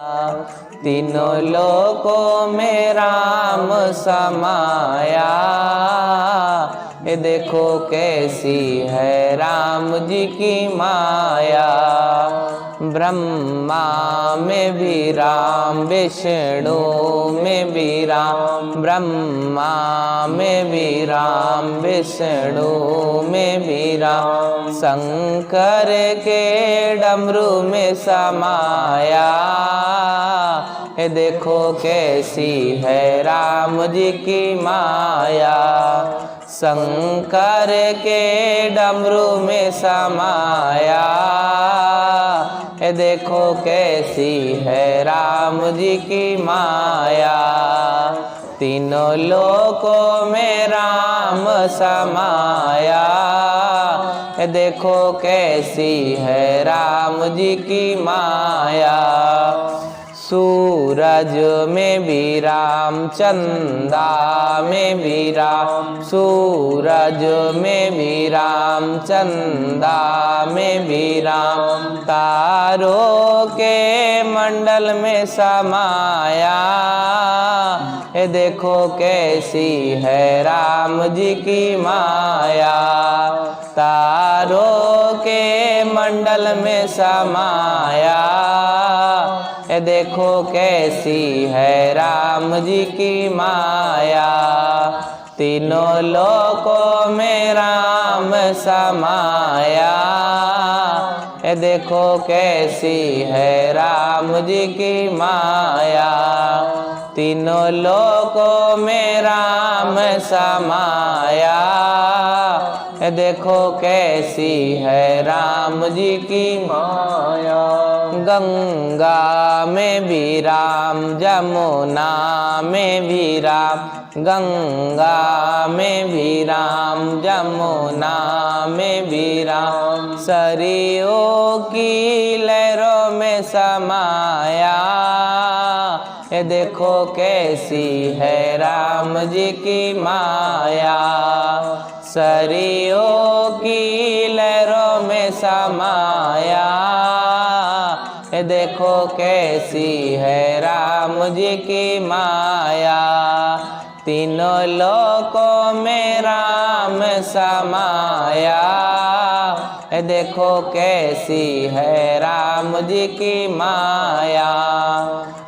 तीनों लोकों में राम समाया। ये देखो कैसी है राम जी की माया। ब्रह्मा में भी राम, विष्णु में भी राम, ब्रह्मा में भी राम, विष्णु में भी राम, शंकर के डमरू में समाया। ये देखो कैसी है राम जी की माया। शंकर के डमरू में समाया। ये देखो कैसी है राम जी की माया। तीनों लोकों में राम समाया। ये देखो कैसी है राम जी की माया। सूरज में भी राम, चंदा में भी राम, सूरज में भी राम, चंदा में भी राम, तारों के मंडल में समाया। ये देखो कैसी है राम जी की माया। तारों के मंडल में समाया। ये देखो कैसी है राम जी की माया। तीनों लोकों में राम समाया। ये देखो कैसी है राम जी की माया। तीनों लोकों में राम समाया। ये देखो कैसी है राम जी की माया। गंगा में भी राम, जमुना में भी राम, गंगा में भी राम, जमुना में भी राम, सरयू की लहरों में समाया। ये देखो कैसी है राम जी की माया। सरयू की लहरों में समाया। ये देखो कैसी है राम जी की माया। तीनों लोकों में राम समाया। ये देखो कैसी है राम जी की माया।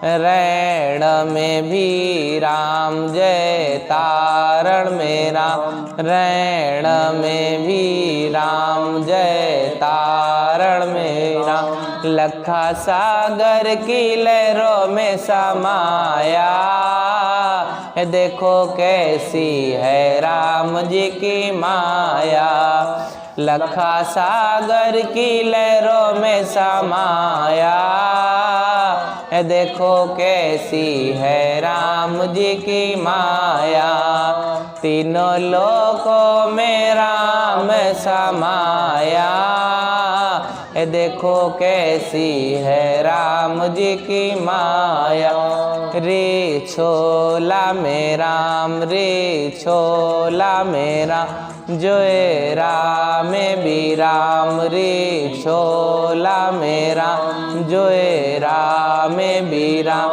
रैण में भी राम, जय तारण में राम, रैण में भी राम, जय तारण में राम, लखा सागर की लहरों में समाया। ये देखो कैसी है राम जी की माया। लखा सागर की लहरों में समाया। ये देखो कैसी है राम जी की माया। तीनों लोकों में राम समाया। ये देखो कैसी है राम जी की माया। रे छोला में राम, रे छोला में राम, जोए राम में भी राम, रे छोला में राम, जोए राम में भी राम,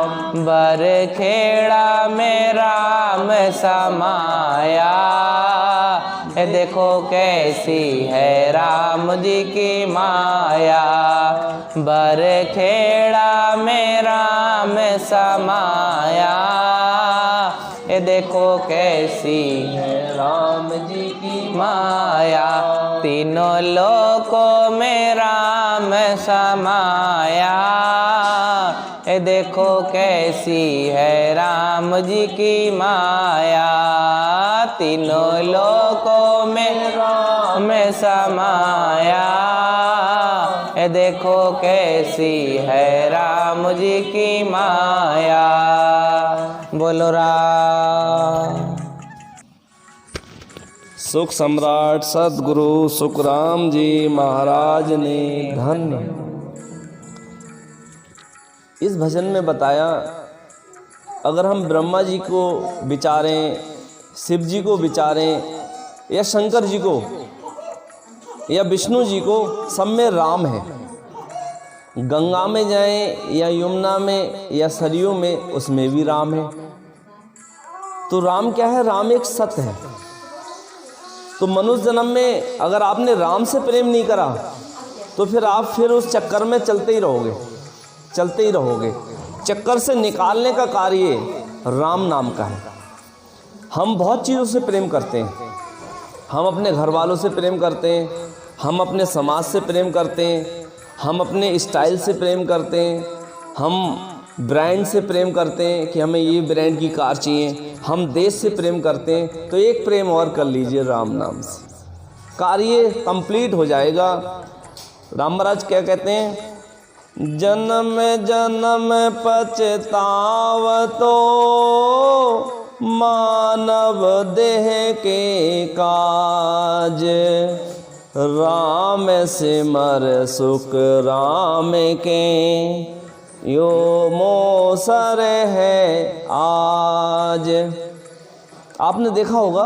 बरखेड़ा में राम समाया। ये देखो कैसी है राम जी की माया। बरखेड़ा में राम समाया। ये देखो कैसी है राम जी की माया। तीनों लोकों में राम समाया। ये देखो कैसी है राम जी की माया। तीनों लोकों में राम समाया। ये देखो कैसी है राम जी की माया। बोलो राम। सुख सम्राट सद्गुरु सुखराम जी महाराज ने धन्य। इस भजन में बताया, अगर हम ब्रह्मा जी को विचारें, शिव जी को विचारें, या शंकर जी को या विष्णु जी को, सब में राम है। गंगा में जाएं या यमुना में या सरयू में, उसमें भी राम है। तो राम क्या है? राम एक सत्य है। तो मनुष्य जन्म में अगर आपने राम से प्रेम नहीं करा तो फिर आप फिर उस चक्कर में चलते ही रहोगे, चलते ही रहोगे। चक्कर से निकालने का कार्य राम नाम का है। हम बहुत चीज़ों से प्रेम करते हैं। हम अपने घर वालों से प्रेम करते हैं, हम अपने समाज से प्रेम करते हैं, हम अपने स्टाइल से प्रेम करते हैं, हम ब्रांड से प्रेम करते हैं कि हमें ये ब्रांड की कार चाहिए, हम देश से प्रेम करते हैं। तो एक प्रेम और कर लीजिए राम नाम से, कार्य कंप्लीट हो जाएगा। राम महाराज क्या कहते हैं? जन्म जन्म पछतावतो मानव देह के काज, राम सिमर सुख राम के यो मोसर है आज। आपने देखा होगा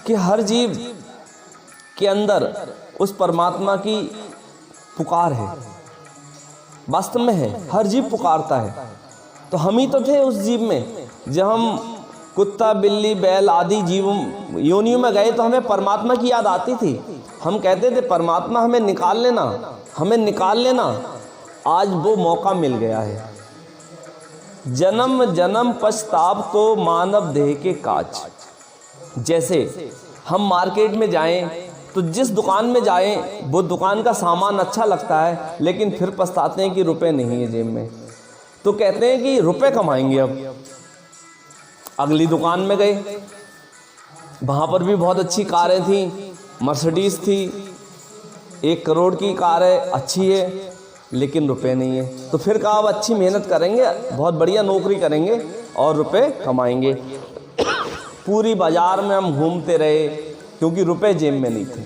कि हर जीव के अंदर उस परमात्मा की पुकार है, वास्तव में है, हर जीव पुकारता है। तो हम ही तो थे उस जीव में। जब हम कुत्ता बिल्ली बैल आदि जीवों योनियों में गए तो हमें परमात्मा की याद आती थी। हम कहते थे परमात्मा हमें निकाल लेना, हमें निकाल लेना। आज वो मौका मिल गया है। जन्म जन्म पछताव तो मानव देह के काज। जैसे हम मार्केट में जाएं तो जिस दुकान में जाएं वो दुकान का सामान अच्छा लगता है, लेकिन फिर पछताते हैं कि रुपए नहीं है जेब में। तो कहते हैं कि रुपए कमाएंगे अब। अगली दुकान में गए, वहाँ पर भी बहुत अच्छी कारें थी, मर्सिडीज़ थी, 1 करोड़ की कार है, अच्छी है, लेकिन रुपए नहीं है। तो फिर कहा अब अच्छी मेहनत करेंगे, बहुत बढ़िया नौकरी करेंगे और रुपए कमाएंगे। पूरी बाजार में हम घूमते रहे क्योंकि रुपए जेब में नहीं थे।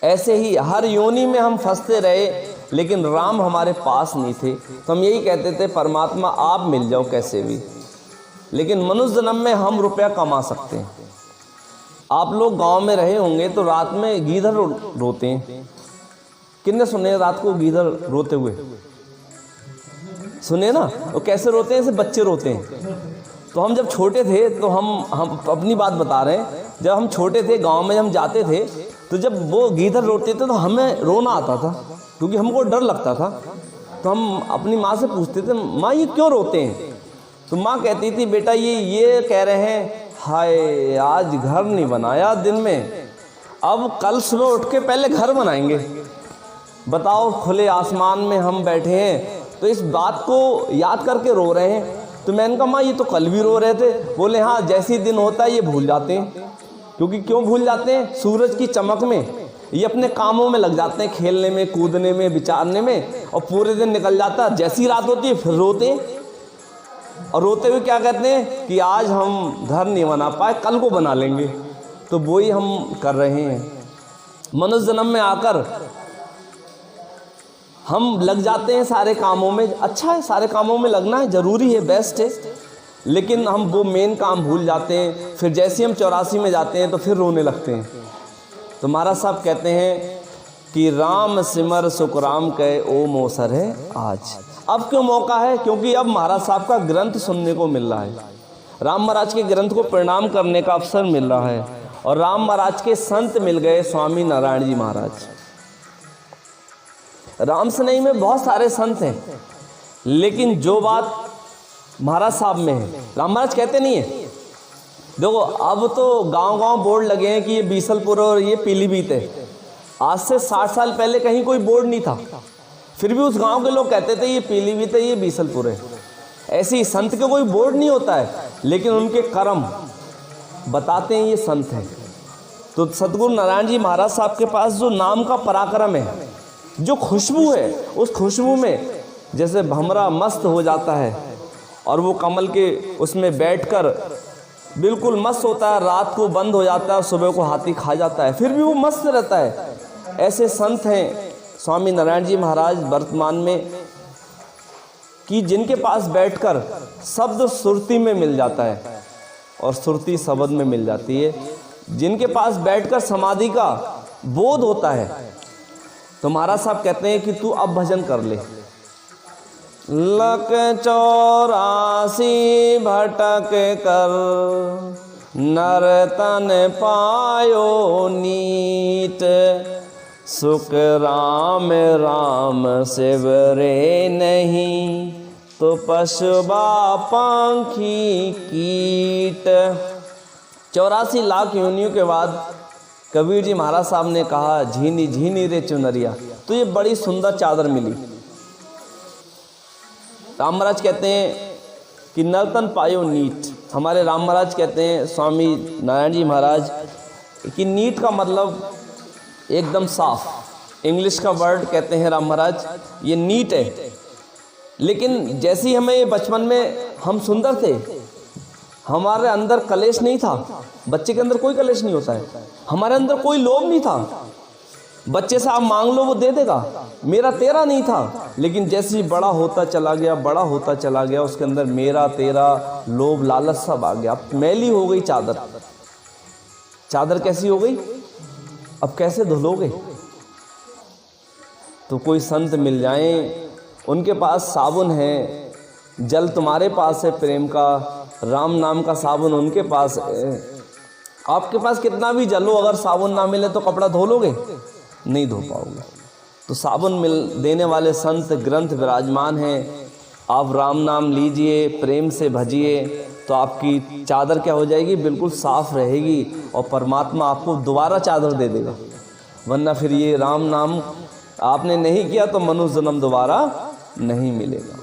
ऐसे ही हर योनि में हम फंसते रहे, लेकिन राम हमारे पास नहीं थे। तो हम यही कहते थे परमात्मा आप मिल जाओ कैसे भी। लेकिन मनुष्य जन्म में हम रुपया कमा सकते हैं। आप लोग गांव में रहे होंगे तो रात में गीदड़ रोते हैं। कितने सुने रात को गीदड़ रोते हुए? सुने ना? वो कैसे रोते हैं? जैसे बच्चे रोते हैं। तो हम जब छोटे थे तो हम अपनी बात बता रहे हैं, जब हम छोटे थे गांव में हम जाते थे तो जब वो गीदड़ रोते थे तो हमें रोना आता था क्योंकि हमको डर लगता था। तो हम अपनी माँ से पूछते थे, माँ ये क्यों रोते हैं? तो माँ कहती थी बेटा ये कह रहे हैं हाय आज घर नहीं बनाया दिन में, अब कल सुबह उठ के पहले घर बनाएंगे। बताओ खुले आसमान में हम बैठे हैं तो इस बात को याद करके रो रहे हैं। तो मैंने कहा माँ ये तो कल भी रो रहे थे। बोले हाँ जैसे दिन होता है ये भूल जाते हैं। क्योंकि क्यों भूल जाते हैं? सूरज की चमक में ये अपने कामों में लग जाते हैं, खेलने में कूदने में विचारने में, और पूरे दिन निकल जाता है। जैसी रात होती है फिर रोते हैं, और रोते हुए क्या कहते हैं कि आज हम घर नहीं बना पाए, कल को बना लेंगे। तो वही हम कर रहे हैं। मनुष्य जन्म में आकर हम लग जाते हैं सारे कामों में। अच्छा है, सारे कामों में लगना है, ज़रूरी है, बेस्ट है, लेकिन हम वो मेन काम भूल जाते हैं। फिर जैसे हम 84 में जाते हैं तो फिर रोने लगते हैं। तो महाराज साहब कहते हैं कि राम सिमर सुख राम कहे ओ मोसर है आज। अब क्यों मौका है? क्योंकि अब महाराज साहब का ग्रंथ सुनने को मिल रहा है। राम महाराज के ग्रंथ को प्रणाम करने का अवसर मिल रहा है। और राम महाराज के संत मिल गए स्वामी नारायण जी महाराज। राम सनई में बहुत सारे संत हैं, लेकिन जो बात महाराज साहब में है राम महाराज कहते नहीं है। देखो अब तो गांव-गांव बोर्ड लगे हैं कि ये बीसलपुर और ये पीलीभीत है। आज से 60 साल पहले कहीं कोई बोर्ड नहीं था, फिर भी उस गांव के लोग कहते थे ये पीलीभीत है, ये बीसलपुर है। ऐसे ही संत के कोई बोर्ड नहीं होता है, लेकिन उनके कर्म बताते हैं ये संत हैं। तो सतगुरु नारायण जी महाराज साहब के पास जो नाम का पराक्रम है, जो खुशबू है, उस खुशबू में जैसे भमरा मस्त हो जाता है और वो कमल के उसमें बैठकर बिल्कुल मस्त होता है, रात को बंद हो जाता है, सुबह को हाथी खा जाता है, फिर भी वो मस्त रहता है। ऐसे संत हैं स्वामी नारायण जी महाराज वर्तमान में कि जिनके पास बैठकर शब्द सुरती में मिल जाता है और सुरती शब्द में मिल जाती है। जिनके पास बैठकर समाधि का बोध होता है, तो महाराज साहब कहते हैं कि तू अब भजन कर ले। लक 84 भटक कर नर तन पायो नीट, सुख राम राम शिव रे नहीं, तो पशुबा पंखी कीट। 84 लाख योनियों के बाद कबीर जी महाराज साहब ने कहा, झीनी झीनी रे चुनरिया, तो ये बड़ी सुंदर चादर मिली। राम महाराज कहते हैं कि नर्तन पायो नीट। हमारे राम महाराज कहते हैं, स्वामी नारायण जी महाराज, कि नीट का मतलब एकदम साफ। इंग्लिश का वर्ड कहते हैं राम महाराज, ये नीट है। लेकिन जैसे ही हमें बचपन में हम सुंदर थे, हमारे अंदर कलेश नहीं था। बच्चे के अंदर कोई कलेश नहीं होता है। हमारे अंदर कोई लोभ नहीं था। बच्चे से आप मांग लो वो दे देगा, मेरा तेरा नहीं था। लेकिन जैसे ही बड़ा होता चला गया, बड़ा होता चला गया, उसके अंदर मेरा तेरा लोभ लालच सब आ गया। अब मैली हो गई चादर। चादर कैसी हो गई? अब कैसे धुलोगे? तो कोई संत मिल जाएं, उनके पास साबुन है, जल तुम्हारे पास है प्रेम का, राम नाम का साबुन उनके पास है। आपके पास कितना भी जल हो, अगर साबुन ना मिले तो कपड़ा धो लोगे? नहीं धो पाओगे। तो साबुन मिल देने वाले संत ग्रंथ विराजमान हैं। आप राम नाम लीजिए, प्रेम से भजिए, तो आपकी चादर क्या हो जाएगी? बिल्कुल साफ रहेगी, और परमात्मा आपको दोबारा चादर दे देगा। वरना फिर ये राम नाम आपने नहीं किया तो मनुष्य जन्म दोबारा नहीं मिलेगा।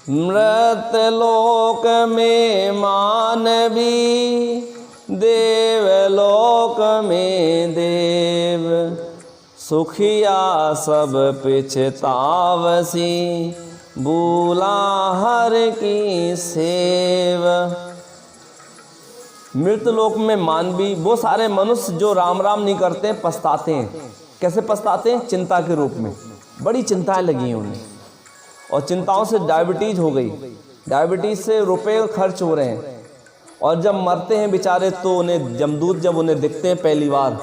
मृतलोक में मानवी, देवलोक में देव, सुखिया सब पिछतावसी, भूला हर की सेव। मृतलोक में मानवी, वो सारे मनुष्य जो राम राम नहीं करते पछताते हैं। कैसे पछताते हैं? चिंता के रूप में। बड़ी चिंताएं लगी हैं उन्हें, और चिंताओं से डायबिटीज हो गई। डायबिटीज से रुपए खर्च हो रहे हैं, और जब मरते हैं बेचारे तो उन्हें जमदूत जब उन्हें दिखते हैं पहली बार,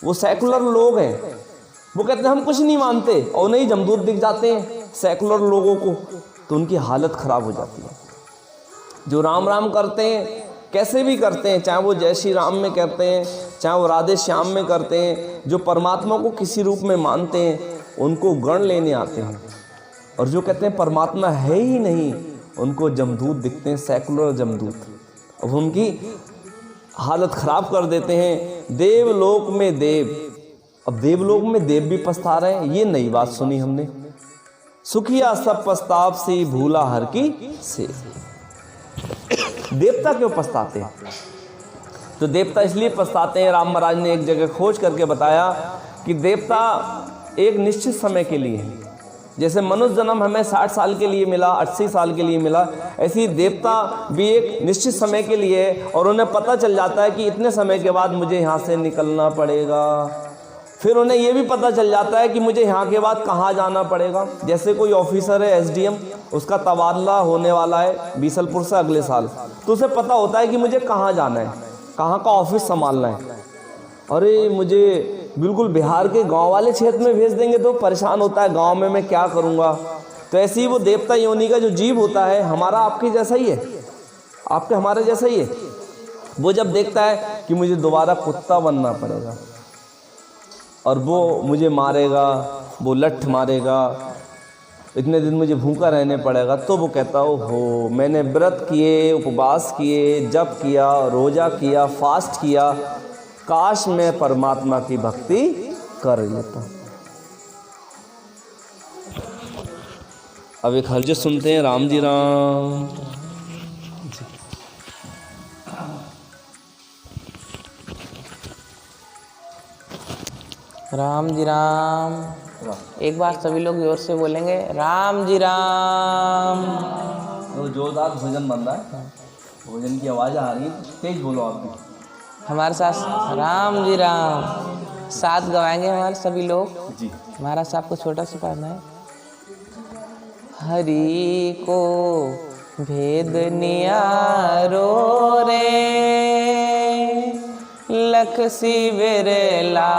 वो सेकुलर लोग हैं, वो कहते हैं हम कुछ नहीं मानते, और उन्हें जमदूत दिख जाते हैं सेकुलर लोगों को, तो उनकी हालत खराब हो जाती है। जो राम राम करते हैं, कैसे भी करते हैं, चाहे वो जय श्री राम में करते हैं, चाहे वो राधे श्याम में करते हैं, जो परमात्मा को किसी रूप में मानते हैं, उनको गण लेने आते हैं। और जो कहते हैं परमात्मा है ही नहीं, उनको जमदूत दिखते हैं, सेकुलर जमदूत। अब उनकी हालत खराब कर देते हैं। देवलोक में देव, अब देवलोक में देव भी पछता रहे हैं, ये नई बात सुनी हमने। सुखिया सब पछताव से, भूला हर की से। देवता क्यों पछताते हैं? तो देवता इसलिए पछताते हैं, राम महाराज ने एक जगह खोज करके बताया कि देवता एक निश्चित समय के लिए है। जैसे मनुष्य जन्म हमें 60 साल के लिए मिला, 80 साल के लिए मिला, ऐसे ही देवता भी एक निश्चित समय के लिए है, और उन्हें पता चल जाता है कि इतने समय के बाद मुझे यहाँ से निकलना पड़ेगा। फिर उन्हें यह भी पता चल जाता है कि मुझे यहाँ के बाद कहाँ जाना पड़ेगा। जैसे कोई ऑफिसर है SDM, उसका तबादला होने वाला है बीसलपुर से अगले साल, तो उसे पता होता है कि मुझे कहाँ जाना है, कहाँ का ऑफिस संभालना है। अरे मुझे बिल्कुल बिहार के गांव वाले क्षेत्र में भेज देंगे तो परेशान होता है, गांव में मैं क्या करूंगा। तो ऐसे ही वो देवता योनि का जो जीव होता है, हमारा आपके जैसा ही है, आपके हमारे जैसा ही है। वो जब देखता है कि मुझे दोबारा कुत्ता बनना पड़ेगा और वो मुझे मारेगा, वो लठ मारेगा, इतने दिन मुझे भूखा रहने पड़ेगा, तो वो कहता हो मैंने व्रत किए, उपवास किए, जप किया, रोजा किया, फास्ट किया, काश मैं परमात्मा की भक्ति कर लेता। अब एक हर्ज सुनते हैं, राम जी राम। राम जी राम। एक बार सभी लोग जोर से बोलेंगे, राम जी राम। तो जोरदार भजन बन रहा है, भजन की आवाज़ आ रही है, तेज बोलो आप भी हमारे साथ। राम जी राम साथ गवाएंगे हमारे सभी लोग जी। महाराज साहब को छोटा सा पढ़ना है। हरि को भेद नियारो रे, लख सिबिरला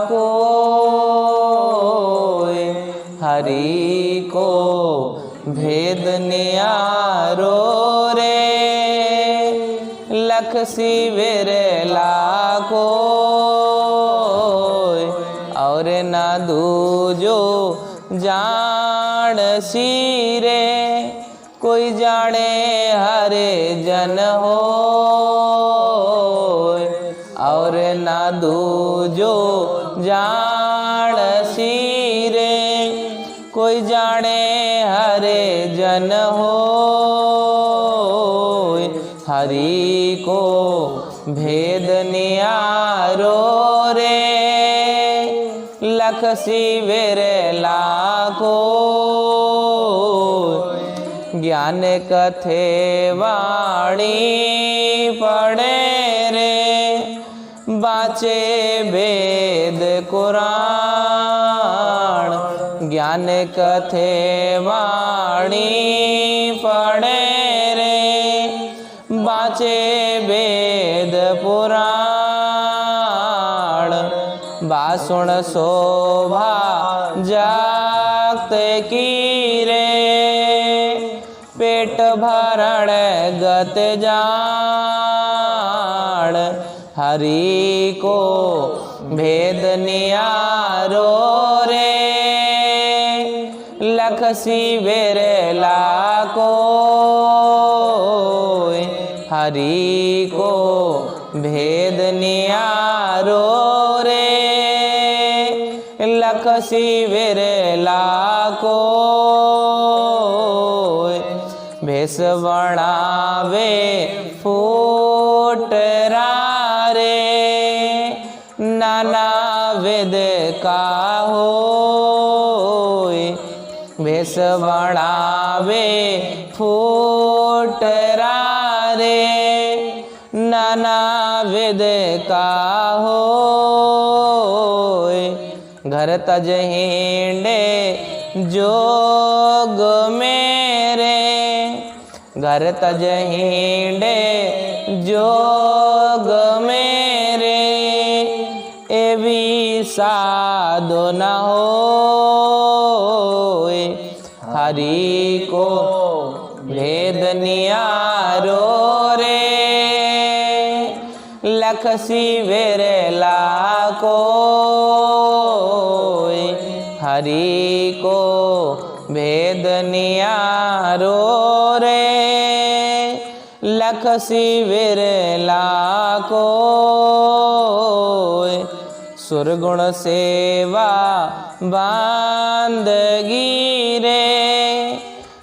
कोय, हरि को भेद नियारो रे। लख सिबिरला कोय, और ना दूजो जान सीरे। कोई जाने हरे जन हो, और ना दूजो जान सीरे। कोई जाने हरे जन हो, हरि को भेद नियारो रे। लख सिबिरला कोय, ज्ञान कथे वाणी पढ़े रे। बाचे वेद कुरान, ज्ञान कथे वाणी पढ़े रे। बाचे वेद पुराण, बासुण शोभा जागत की रे। पेट भरण गत जान, हरि को भेद नियारो रे। लख सिबिरला कोय, हरि को भेद नियारो रे। लख सिबिरला कोय, भेष बनावे फूटरा रे। नाना वेद का होय, भेष बनावे फूटरा रे। नाना वेद का होय, घर तज हिंडे जोग मेरे। घर तज हिंडे जोग मेरे। एवी साधु न होय, हरि को भेद नियारो रे। लख सिबिरला कोय, हरि को भेद नियारो रे। लख सिबिरला कोय, सुरगुण सेवा बांदगी रे।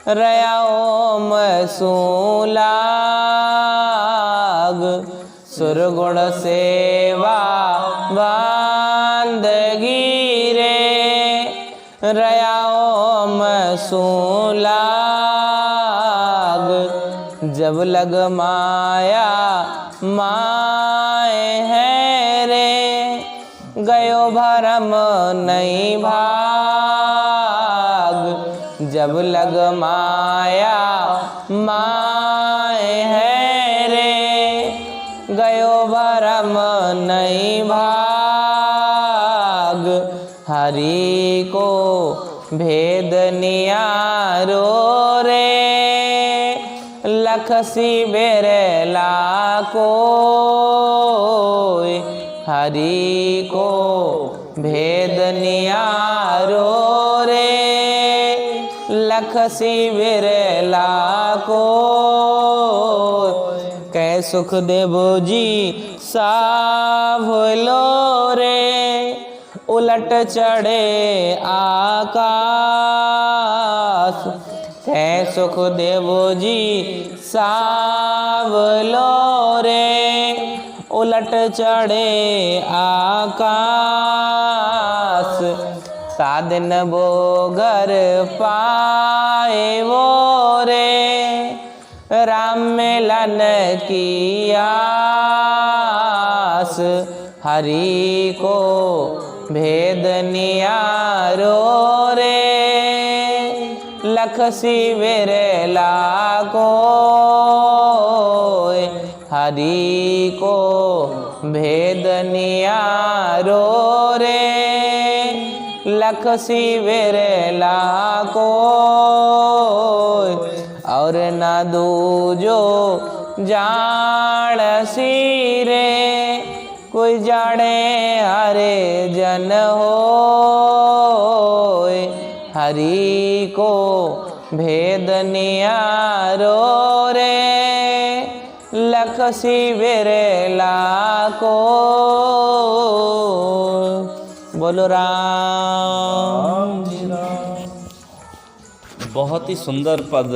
रया ओम सुलाग, सुरगुण सेवा बांदगी रे। रया ओम सुलाग, जब लग माया माए है रे। गयो भरम नहीं भाग, जब लग माया माए है रे। गयो भरम नहीं भाग, हरि को भेद नियारो रे। लख सिबिरला कोय, हरि को भेद नियारो रे। लख सिबिरला कोय, कै सुख देवो जी साभलो रे। उलट चढ़े आकाश, कै सुख देवो जी सावलो रे। उलट चढ़े आकाश, साधन बोगर पाए वो रे। राम मिलन की आस, हरि को भेद नियारो रे। लख सिबिरला कोय, हरि को भेद नियारो रे लख शिविर लाको और न दूजो जान सिरे कोई जाने हरे जन हो हरि को भेद नियारो रे लख शिविर लाको। बोलो राम जी राम। बहुत ही सुंदर पद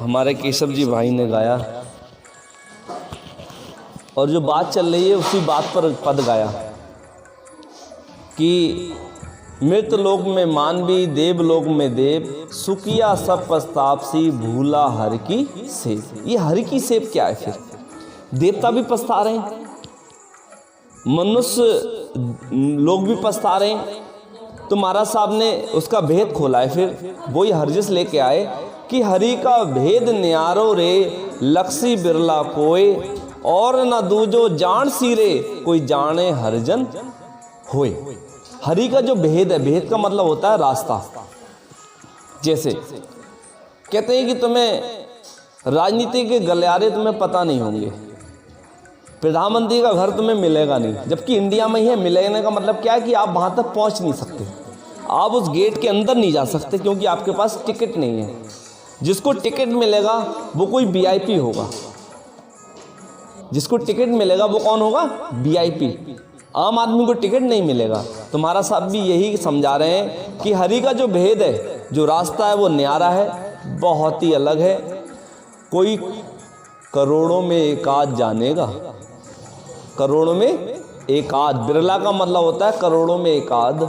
हमारे केशव जी भाई ने गाया और जो बात चल रही है उसी बात पर पद गाया कि मृत लोक में मानवी देवलोक में देव सुकिया सब पछतापसी भूला हर की सेव। ये हर की सेव क्या है? फिर देवता भी पछता रहे हैं, मनुष्य लोग भी पछता रहे हैं। तो महाराज साहब ने उसका भेद खोला है। फिर वही हरजिस लेके आए कि हरि का भेद न्यारो रे लक्ष्मी बिरला कोय और न दूजो जान सीरे कोई जाने हरजन होए। हरि का जो भेद है, भेद का मतलब होता है रास्ता। जैसे कहते हैं कि तुम्हें राजनीति के गलियारे तुम्हें पता नहीं होंगे, प्रधानमंत्री का घर तुम्हें मिलेगा नहीं, जबकि इंडिया में ही है। मिलने का मतलब क्या है कि आप वहाँ तक पहुँच नहीं सकते, आप उस गेट के अंदर नहीं जा सकते क्योंकि आपके पास टिकट नहीं है। जिसको टिकट मिलेगा वो कोई वीआईपी होगा। जिसको टिकट मिलेगा वो कौन होगा? वीआईपी। आम आदमी को टिकट नहीं मिलेगा। तुम्हारा साहब भी यही समझा रहे हैं कि हरि का जो भेद है, जो रास्ता है, वो न्यारा है, बहुत ही अलग है। कोई करोड़ों में एक आध जानेगा, करोड़ों में एक आध। बिरला का मतलब होता है करोड़ों में एक आध।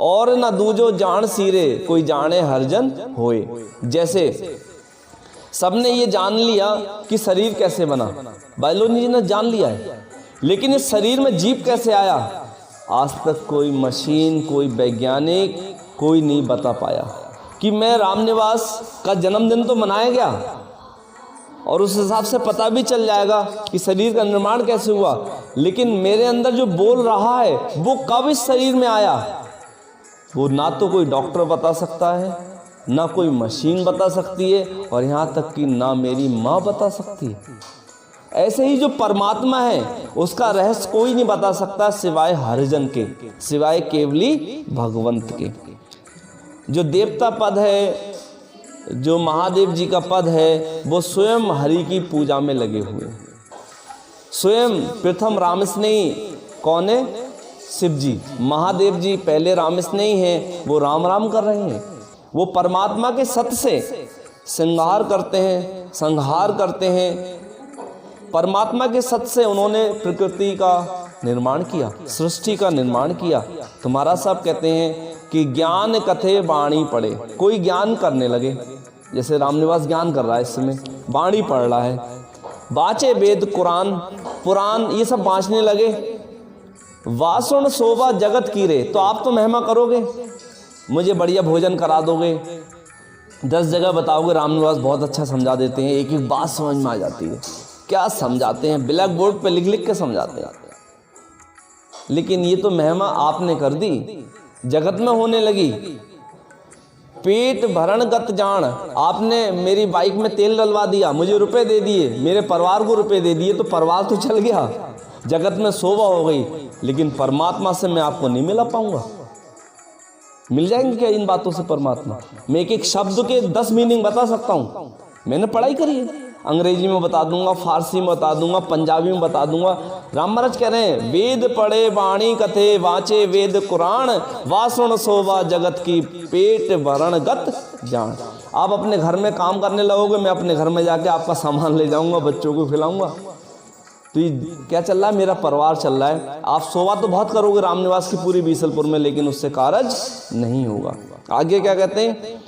और न दूजो जान सीरे कोई जाने हरजन होए। जैसे सबने ये जान लिया कि शरीर कैसे बना, बायोलॉजी ने जान लिया है, लेकिन इस शरीर में जीव कैसे आया आज तक कोई मशीन, कोई वैज्ञानिक, कोई नहीं बता पाया। कि मैं रामनिवास का जन्मदिन तो मनाया गया और उस हिसाब से पता भी चल जाएगा कि शरीर का निर्माण कैसे हुआ, लेकिन मेरे अंदर जो बोल रहा है वो कब इस शरीर में आया, वो ना तो कोई डॉक्टर बता सकता है, ना कोई मशीन बता सकती है, और यहाँ तक कि ना मेरी माँ बता सकती है। ऐसे ही जो परमात्मा है उसका रहस्य कोई नहीं बता सकता सिवाय हरिजन के, सिवाय केवली भगवंत के। जो देवता पद है, जो महादेव जी का पद है, वो स्वयं हरि की पूजा में लगे हुए। स्वयं प्रथम रामस्नेही कौन है? शिव जी। महादेव जी पहले रामस्नेही हैं, वो राम राम कर रहे हैं। वो परमात्मा के सत से श्रृंगार करते हैं, संहार करते हैं। परमात्मा के सत से उन्होंने प्रकृति का निर्माण किया, सृष्टि का निर्माण किया। तुम्हारा साहब कहते हैं कि ज्ञान कथे वाणी पढ़े। कोई ज्ञान करने लगे, जैसे रामनिवास ज्ञान कर रहा है, इसमें वाणी पढ़ रहा है, बाचे वेद कुरान पुराण ये सब बाँचने लगे। वासुन शोभा जगत की रे, तो आप तो महिमा करोगे, मुझे बढ़िया भोजन करा दोगे, 10 जगह बताओगे। रामनिवास बहुत अच्छा समझा देते हैं, एक एक बात समझ में आ जाती है। क्या समझाते हैं, ब्लैक बोर्ड पे लिख लिख के समझाते हैं। लेकिन ये तो महिमा आपने कर दी, जगत में होने लगी। पेट भरण गत जान, आपने मेरी बाइक में तेल डलवा दिया, मुझे रुपए दे दिए, मेरे परिवार को रुपए दे दिए, तो परिवार तो चल गया, जगत में शोभा हो गई। लेकिन परमात्मा से मैं आपको नहीं मिला पाऊंगा। मिल जाएंगे क्या इन बातों से परमात्मा? मैं एक एक शब्द के 10 मीनिंग बता सकता हूँ, मैंने पढ़ाई करी है। अंग्रेजी में बता दूंगा, फारसी में बता दूंगा, पंजाबी में बता दूंगा। राम महाराज कह रहे हैं वेद पढ़े वाणी कथे वाचे वेद कुरान वासुन शोभा जगत की पेट भरण गत जान। आप अपने घर में काम करने लगोगे, मैं अपने घर में जाके आपका सामान ले जाऊंगा, बच्चों को खिलाऊंगा। तो ये क्या चल रहा है? मेरा परिवार चल रहा है। आप शोभा तो बहुत करोगे रामनिवास की पूरी बीसलपुर में, लेकिन उससे कारज नहीं होगा। आगे क्या कहते हैं?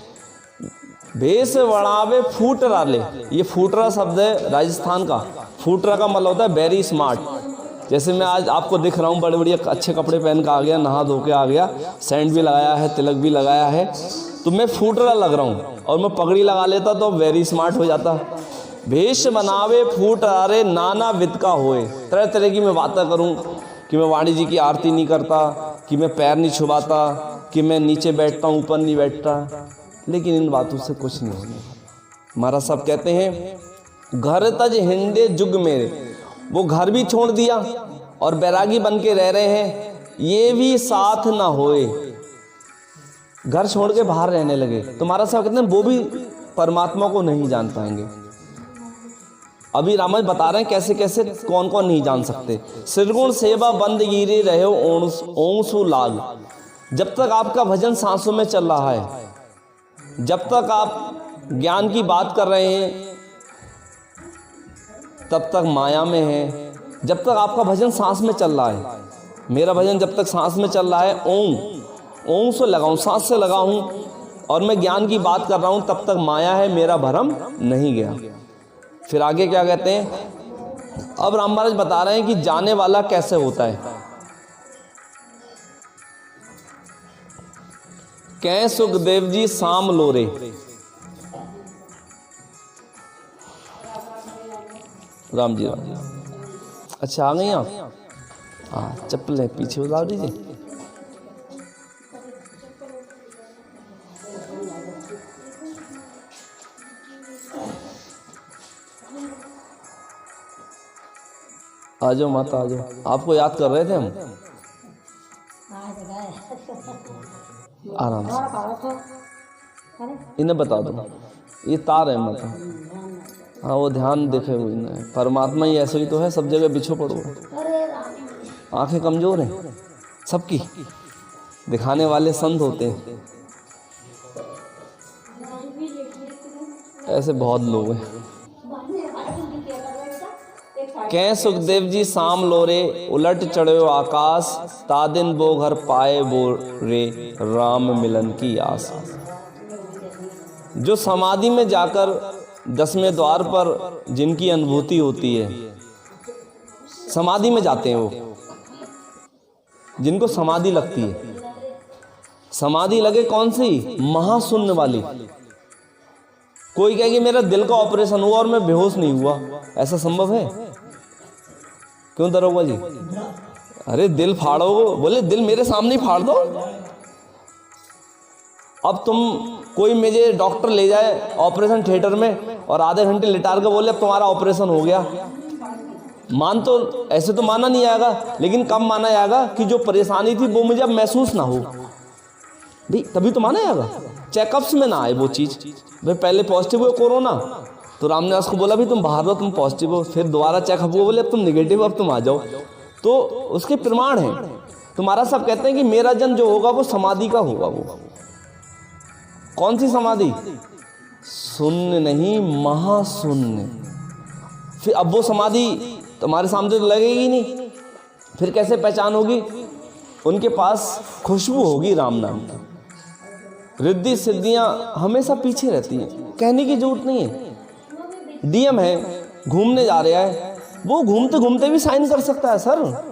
भेष वड़ावे फूटरा ले। ये फूटरा शब्द है राजस्थान का। फूटरा का मतलब होता है वेरी स्मार्ट। जैसे मैं आज आपको दिख रहा हूँ, बड़े बढ़िया अच्छे कपड़े पहन कर आ गया, नहा धो के आ गया, सेंट भी लगाया है, तिलक भी लगाया है, तो मैं फूटरा लग रहा हूँ। और मैं पगड़ी लगा लेता तो वेरी स्मार्ट हो जाता। भेष बनावे फूट अरे नाना विध का होए। तरह तरह की मैं बातें करूं कि मैं वाणी जी की आरती नहीं करता, कि मैं पैर नहीं छुबाता, कि मैं नीचे बैठता हूँ ऊपर नहीं बैठता, लेकिन इन बातों से कुछ नहीं होने वाला। महाराज साहब कहते हैं घर तज हिंडे जुग मेरे, वो घर भी छोड़ दिया और बैरागी बन के रह रहे हैं, ये भी साथ ना होए। घर छोड़ के बाहर रहने लगे तो महाराज साहब कहते हैं वो भी परमात्मा को नहीं जान पाएंगे। अभी रामायण बता रहे हैं कैसे कैसे कौन कौन नहीं जान सकते। श्रीगुण सेवा बंद गिरे रहे ओंसु लाग, जब तक आपका भजन सांसों में चल रहा है, जब तक आप ज्ञान की बात कर रहे हैं तब तक माया में है। जब तक आपका भजन सांस में चल रहा है, मेरा भजन जब तक सांस में चल रहा है, ओम से लगाऊं, सांस से लगाऊं और मैं ज्ञान की बात कर रहा हूं, तब तक माया है, मेरा भरम नहीं गया। फिर आगे क्या कहते हैं, अब राम महाराज बता रहे हैं कि जाने वाला कैसे होता है। कै सुखदेव जी साम लोरे, राम जी राम। अच्छा आ गई आप? हाँ, चप्पलें पीछे उतार दीजिए। आ जाओ माता, आ जाओ, आपको याद कर रहे थे हम। आराम से इन्हें बता दो, ये तार है माता। हाँ वो ध्यान देखे हुए इन्हें, परमात्मा ही ऐसे ही तो है, सब जगह बिछो पड़ो। आंखें कमजोर हैं सबकी, दिखाने वाले संत होते हैं, ऐसे बहुत लोग हैं। कै सुखदेव जी साम लोरे, उलट चढ़ो आकाश, तादिन वो घर पाए वो रे, राम मिलन की आस। जो समाधि में जाकर 10वें द्वार पर जिनकी अनुभूति होती है, समाधि में जाते हैं वो, जिनको समाधि लगती है। समाधि लगे कौन सी? महाशून्य वाली। कोई कहे कि मेरा दिल का ऑपरेशन हुआ और मैं बेहोश नहीं हुआ, ऐसा संभव है? क्यों दरोगा जी? अरे दिल फाड़ो, बोले दिल मेरे सामने ही फाड़ दो। अब तुम कोई मुझे डॉक्टर ले जाए ऑपरेशन थिएटर में और आधे घंटे लिटार के बोले अब तुम्हारा ऑपरेशन हो गया, मान तो ऐसे तो माना नहीं आएगा, लेकिन कब माना जाएगा कि जो परेशानी थी वो मुझे अब महसूस ना हो, भाई तभी तो माना जाएगा। चेकअप्स में ना आए वो चीज़। भाई पहले पॉजिटिव हुए कोरोना, तो रामनिवास को बोला भी तुम बाहर रहो, तुम पॉजिटिव हो, फिर दोबारा चेकअप हुआ, बोले अब तुम निगेटिव, अब तुम आ जाओ। तो उसके प्रमाण हैं। तो महाराज साहब कहते हैं कि मेरा जन्म जो होगा वो समाधि का होगा। वो कौन सी समाधि? शून्य नहीं, महाशून्य। फिर अब वो समाधि तुम्हारे सामने तो लगेगी नहीं, फिर कैसे पहचान होगी? उनके पास खुशबू होगी राम नाम की। रिद्धि सिद्धियां हमेशा पीछे रहती हैं, कहने की जरूरत नहीं है। डीएम है, घूमने जा रहा है, वो घूमते घूमते भी साइन कर सकता है सर।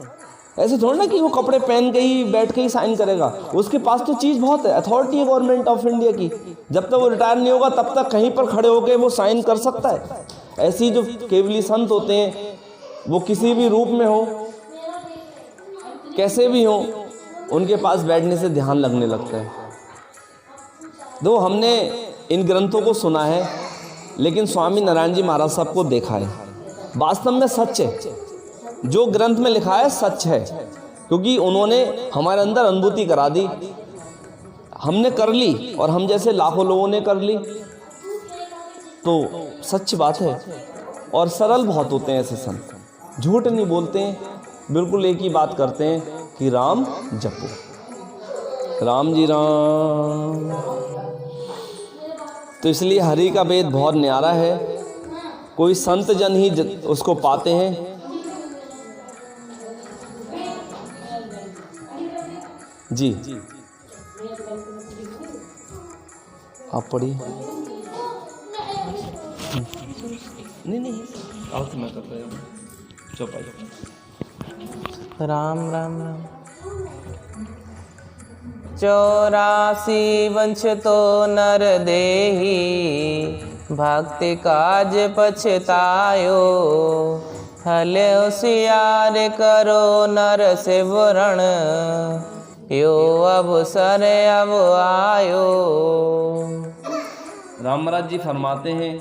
ऐसे थोड़ा ना कि वो कपड़े पहन के ही बैठ के ही साइन करेगा, उसके पास तो चीज़ बहुत है, अथॉरिटी है गवर्नमेंट ऑफ इंडिया की। जब तक वो रिटायर नहीं होगा तब तक कहीं पर खड़े होकर वो साइन कर सकता है। ऐसी जो केवली संत होते हैं, वो किसी भी रूप में हो, कैसे भी हो, उनके पास बैठने से ध्यान लगने लगता है। दो हमने इन ग्रंथों को सुना है, लेकिन स्वामी नारायण जी महाराज साहब को देखा है। वास्तव में सच है, जो ग्रंथ में लिखा है सच है, क्योंकि उन्होंने हमारे अंदर अनुभूति करा दी, हमने कर ली और हम जैसे लाखों लोगों ने कर ली। तो सच बात है। और सरल बहुत होते हैं ऐसे संत, झूठ नहीं बोलते हैं, बिल्कुल एक ही बात करते हैं कि राम जपो, राम जी राम। तो इसलिए हरि का वेद बहुत न्यारा है, कोई संत जन ही उसको पाते हैं। जी आप पढ़िए। नहीं आओ तो मैं कर रहा हूँ, चुप आ जाओ। राम राम राम। 84 वंश तो नर देही, भक्ति काज पछतायो, हले होशियार करो नर से वरण, यो अवसर अब आयो। राम महाराज जी फरमाते हैं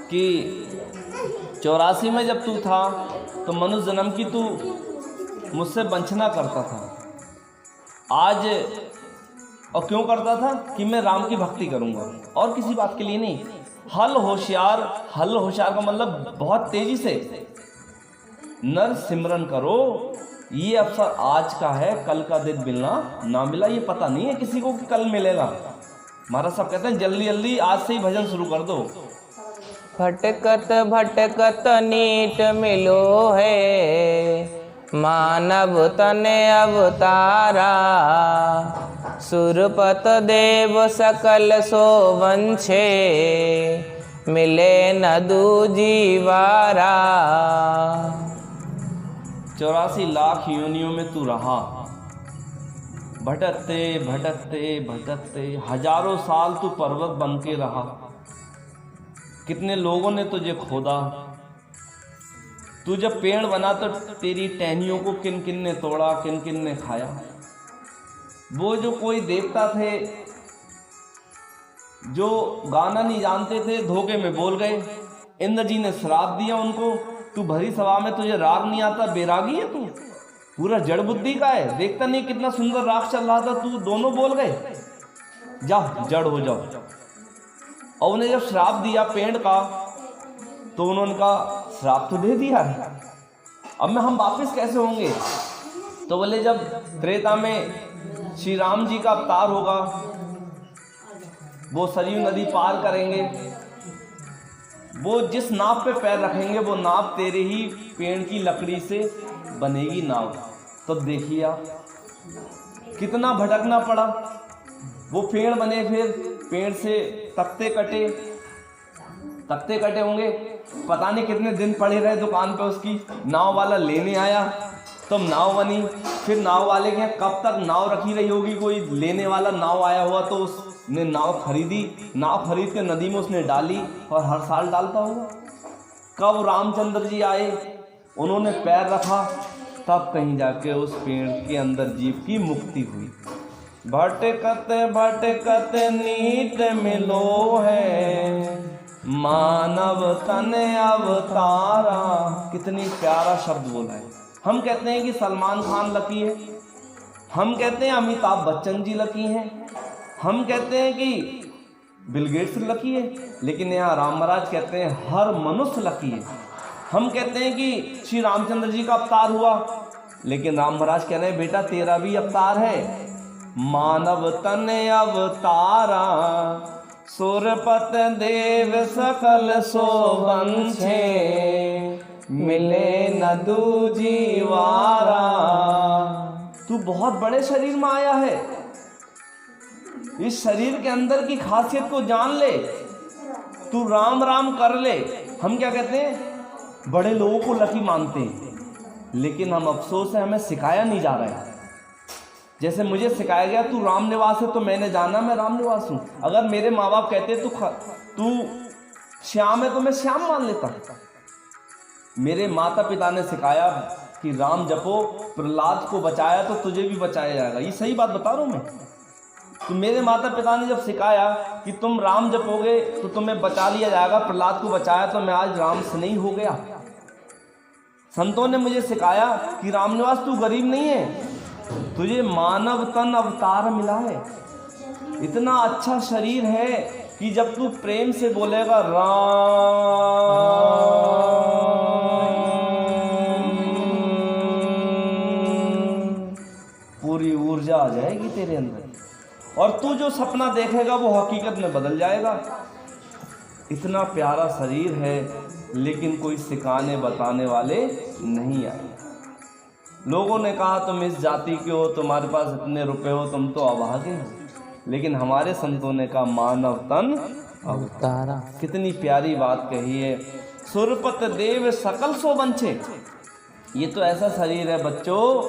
कि 84 में जब तू था तो मनुष्य जन्म की तू मुझसे वंचना करता था। आज और क्यों करता था कि मैं राम की भक्ति करूंगा और किसी बात के लिए नहीं। हल होशियार का मतलब बहुत तेजी से नर सिमरन करो। ये अवसर आज का है, कल का दिन मिलना ना मिला ये पता नहीं है किसी को कि कल मिलेगा। महाराज साहब कहते हैं जल्दी जल्दी आज से ही भजन शुरू कर दो। भटकत भटकत नीट मिलो है, मानव तने अवतारा, सुरपत देव सकल सो वंशे, मिले न दूजीवारा। 84 लाख योनियों में तू रहा, भटकते भटकते भटकते हजारों साल तू पर्वत बन के रहा। कितने लोगों ने तुझे खोदा। तू जब पेड़ बना तो तेरी टहनियों को किन किन ने तोड़ा, किन किन ने खाया। वो जो कोई देवता थे जो गाना नहीं जानते थे, धोखे में बोल गए। इंद्र जी ने श्राप दिया उनको, तू भरी सभा में तुझे राग नहीं आता, बेरागी है तू, पूरा जड़ बुद्धि का है, देखता नहीं कितना सुंदर राग चल रहा था, तू दोनों बोल गए जाओ जड़ हो जाओ। और उन्हें जब श्राप दिया पेड़ का तो उन्होंने कहा श्राप तो दे दिया है, अब में हम वापस कैसे होंगे। तो बोले जब त्रेता में श्री राम जी का अवतार होगा, वो सरयू नदी पार करेंगे, वो जिस नाव पे पैर रखेंगे वो नाव तेरे ही पेड़ की लकड़ी से बनेगी नाव। तो देखिए आप कितना भटकना पड़ा। वो पेड़ बने, फिर पेड़ से तख्ते कटे होंगे, पता नहीं कितने दिन पड़े रहे दुकान पे उसकी। नाव वाला लेने आया तब नाव बनी, फिर नाव वाले के कब तक नाव रखी रही होगी, कोई लेने वाला नाव आया हुआ तो उसने नाव खरीदी, नाव खरीद के नदी में उसने डाली और हर साल डालता होगा। कब रामचंद्र जी आए, उन्होंने पैर रखा, तब कहीं जाके उस पेड़ के अंदर जीव की मुक्ति हुई। भटकत भटकत नीट मिलो है, मानव तन अवतारा। कितनी प्यारा शब्द बोला है। हम कहते हैं कि सलमान खान लकी है, हम कहते हैं अमिताभ बच्चन जी लकी हैं, हम कहते हैं कि बिल गेट्स लकी है, लेकिन यहाँ राम महाराज कहते हैं हर मनुष्य लकी है। हम कहते हैं कि श्री रामचंद्र जी का अवतार हुआ, लेकिन राम महाराज कह रहे हैं बेटा तेरा भी अवतार है। मानव तन अवतारा, सुरपत देव सकल सो वंशे, मिले न दूजीवारा। तू बहुत बड़े शरीर में आया है, इस शरीर के अंदर की खासियत को जान ले, तू राम राम कर ले। हम क्या कहते हैं, बड़े लोगों को लकी मानते हैं, लेकिन हम अफसोस है हमें सिखाया नहीं जा रहा है। जैसे मुझे सिखाया गया तू राम निवास है तो मैंने जाना मैं राम निवास हूँ। अगर मेरे माँ बाप कहते तू श्याम है तो मैं श्याम मान लेता। मेरे माता पिता ने सिखाया कि राम जपो, प्रहलाद को बचाया तो तुझे भी बचाया जाएगा। ये सही बात बता रहा हूँ मैं। तो मेरे माता पिता ने जब सिखाया कि तुम राम जपोगे तो तुम्हें बचा लिया जाएगा, प्रहलाद को बचाया तो मैं आज राम से नहीं हो गया। संतों ने मुझे सिखाया कि रामनिवास तू गरीब नहीं है, तुझे मानव तन अवतार मिला है। इतना अच्छा शरीर है कि जब तू प्रेम से बोलेगा राम, पूरी ऊर्जा आ जाएगी तेरे अंदर, और तू जो सपना देखेगा वो हकीकत में बदल जाएगा। इतना प्यारा शरीर है, लेकिन कोई सिखाने बताने वाले नहीं आए। लोगों ने कहा तुम इस जाति के हो, तुम्हारे पास इतने रुपए हो, तुम तो अभागे हो, लेकिन हमारे संतों ने कहा मानव तन अवतारा। कितनी प्यारी बात कही है। सुरपत देव सकल सो वंशे। ये तो ऐसा शरीर है बच्चों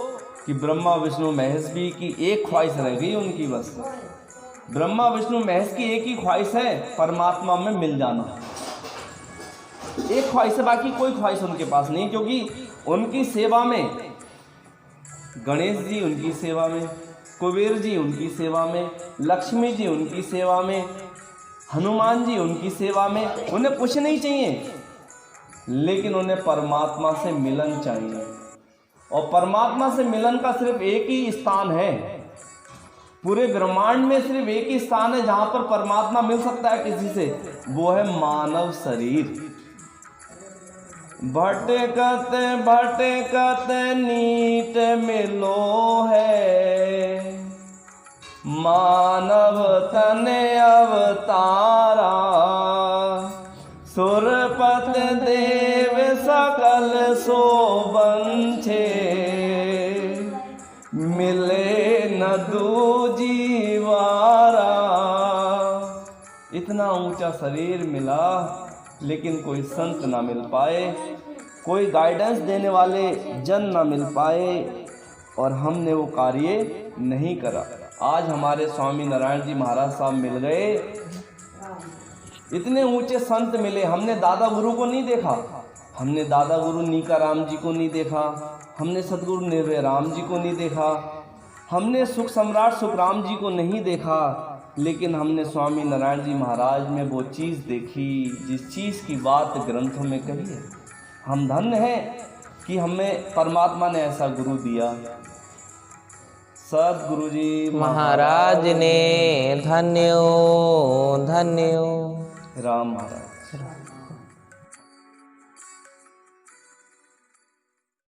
कि ब्रह्मा विष्णु महेश भी की एक ख्वाहिश रह गई उनकी, बस ब्रह्मा विष्णु महेश की एक ही ख्वाहिश है, परमात्मा में मिल जाना। एक ख्वाहिश है, बाकी कोई ख्वाहिश उनके पास नहीं, क्योंकि उनकी सेवा में गणेश जी उनकी सेवा में, कुबेर जी उनकी सेवा में, लक्ष्मी जी उनकी सेवा में, हनुमान जी उनकी सेवा में। उन्हें कुछ नहीं चाहिए, लेकिन उन्हें परमात्मा से मिलन चाहिए। और परमात्मा से मिलन का सिर्फ एक ही स्थान है, पूरे ब्रह्मांड में सिर्फ एक ही स्थान है जहां पर परमात्मा मिल सकता है किसी से, वो है मानव शरीर। भटकत भटकत नीट मिलो है, मानव तन अवतारा। सुरपत देव सकल सोबंछे, मिले न दूजीवारा। इतना ऊंचा शरीर मिला, लेकिन कोई संत ना मिल पाए, कोई गाइडेंस देने वाले जन ना मिल पाए, और हमने वो कार्य नहीं करा। आज हमारे स्वामी नारायण जी महाराज साहब मिल गए, इतने ऊंचे संत मिले। हमने दादा गुरु को नहीं देखा, हमने दादा गुरु नीका राम जी को नहीं देखा, हमने सदगुरु निर्भय राम जी को नहीं देखा, हमने सुख सम्राट सुखराम जी को नहीं देखा, लेकिन हमने स्वामी नारायण जी महाराज में वो चीज़ देखी जिस चीज़ की बात ग्रंथों में कही है। हम धन्य हैं कि हमें परमात्मा ने ऐसा गुरु दिया। सदगुरु जी महाराज ने धन्यो धन्यो। राम महाराज।